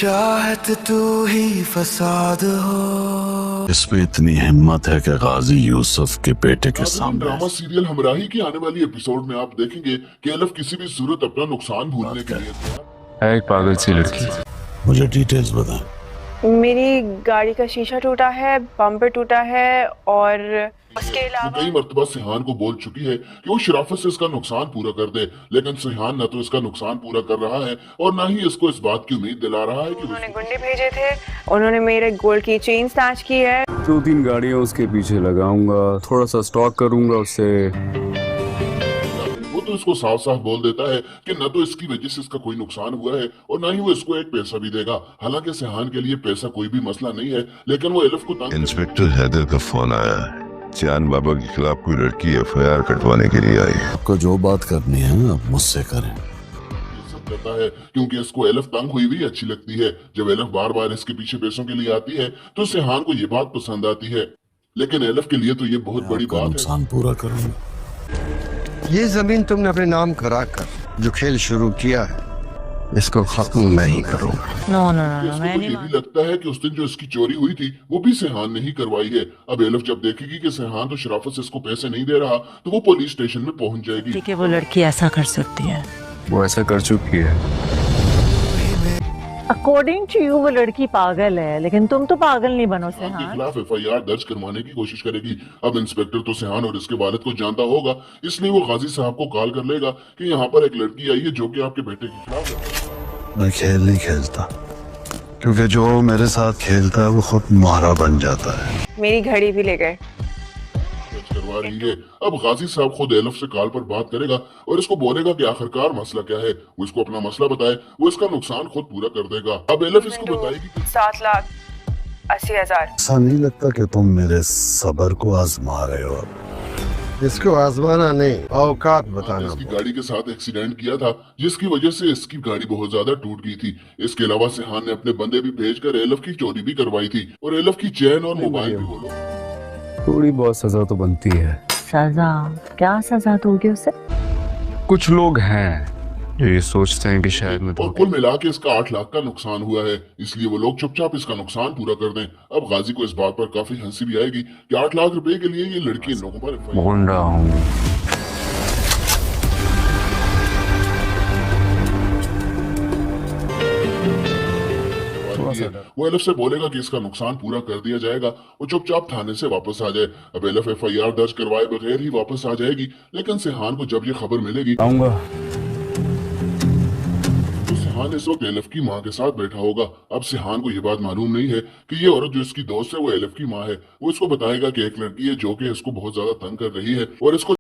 चाहत तू ही फसाद हो। इसमें इतनी हिम्मत है कि गाजी यूसुफ के बेटे के सामने। ड्रामा सीरियल हमराही की आने वाली एपिसोड में आप देखेंगे कि एलफ किसी भी सूरत अपना नुकसान भूलने के लिए है एक पागल सी लड़की। मुझे डिटेल्स बताएं। मेरी गाड़ी का शीशा टूटा है, बम्पर टूटा है और उसके वो अलावा कई मर्तबा सिहान को बोल चुकी है कि वो शराफत से इसका नुकसान पूरा कर दे, लेकिन सिहान न तो इसका नुकसान पूरा कर रहा है और ना ही इसको इस बात की उम्मीद दिला रहा है कि उन्होंने गुंडे भेजे थे। उन्होंने मेरे गोल्ड की चेन स्नैच की है। 2-3 गाड़ियां उसके पीछे लगाऊंगा, थोड़ा सा स्टॉक करूंगा उससे। वो तो इसको साफ साफ बोल देता है कि न तो इसकी वजह से इसका कोई नुकसान हुआ है और ना ही वो इसको एक पैसा भी देगा। हालांकि सिहान के लिए पैसा कोई भी मसला नहीं है, लेकिन वो एलफ को तंग इंस्पेक्टर हैदर का फोन आया है। सियान बाबा के खिलाफ कोई लड़की एफआईआर कटवाने के लिए आई है। आपको जो बात करनी है आप मुझसे करें। सब करता है क्योंकि इसको एलफ तंग हुई भी अच्छी लगती है। जब एलफ बार बार इसके पीछे पैसों के लिए आती है तो सिहान को ये बात पसंद आती है, लेकिन एलफ के लिए तो ये बहुत बड़ी आपका बात है। नुकसान पूरा करूंगा। ये जमीन तुमने अपने नाम करा कर जो खेल शुरू किया है, इसको खत्म मैं ही करूंगा। नो नो इसको तो ये भी लगता है कि उस दिन जो इसकी चोरी हुई थी वो भी सिहान ने ही करवाई है। अब एलफ जब देखेगी कि सिहान तो शराफत से इसको पैसे नहीं दे रहा तो वो पुलिस स्टेशन में पहुंच जाएगी। ठीक है, वो लड़की ऐसा कर सकती है। वो ऐसा कर चुकी है। अकॉर्डिंग टू यू वो लड़की पागल है, लेकिन तुम तो पागल नहीं बनो सिहान के सिहान। खिलाफ एफआईआर दर्ज करवाने की कोशिश करेगी। अब इंस्पेक्टर तो सिहान और इसके वालिद को जानता होगा, इसलिए वो गाजी साहब को कॉल कर लेगा कि यहाँ पर एक लड़की आई है जो कि आपके बेटे के खिलाफ है। मैं खेल नहीं खेलता, क्योंकि जो मेरे साथ खेलता है वो खुद मारा बन जाता है। मेरी घड़ी भी ले गए। दर्ज करवा रही है। अब गाजी साहब खुद एलफ से कॉल पर बात करेगा और इसको बोलेगा कि आखिरकार मसला क्या है। वो इसको अपना मसला बताए, वो इसका नुकसान खुद पूरा कर देगा। अब एलफ इसको बताएगी कि 7,80,000। ऐसा नहीं लगता कि तुम मेरे सब्र को आजमा रहे हो। इसको आजमाना नहीं, औकात बताना। इसकी गाड़ी के साथ एक्सीडेंट किया था जिसकी वजह से इसकी गाड़ी बहुत ज्यादा टूट गई थी। इसके अलावा सिहान ने अपने बंदे भी भेजकर एलफ की चोरी भी करवाई थी और एलफ की चैन और मोबाइल भी बोलो। थोड़ी बहुत सजा तो बनती है। सजा? क्या सजा दोगे उसे? कुछ लोग हैं जो ये सोचते हैं कि शायद मैं और कुल मिला के इसका 8 लाख का नुकसान हुआ है, इसलिए वो लोग चुपचाप इसका नुकसान पूरा कर दें। अब गाजी को इस बात पर काफी हंसी भी आएगी कि 8 लाख रुपए के लिए ये लड़की इन लोगों पर FIR गुंडा हूँ। वो एलफ से बोलेगा कि इसका नुकसान पूरा कर दिया जाएगा। वो चुपचाप थाने से वापस आ जाए। अब एलफ FIR दर्ज करवाए बगैर ही वापस आ जाएगी, लेकिन सिहान को जब ये खबर मिलेगी आऊंगा। तो सिहान इस वक्त एलफ की माँ के साथ बैठा होगा। अब सिहान को ये बात मालूम नहीं है कि ये औरत जो इसकी दोस्त है वो एलफ की माँ है। वो इसको बताएगा कि एक लड़की है जो कि इसको बहुत ज्यादा तंग कर रही है और इसको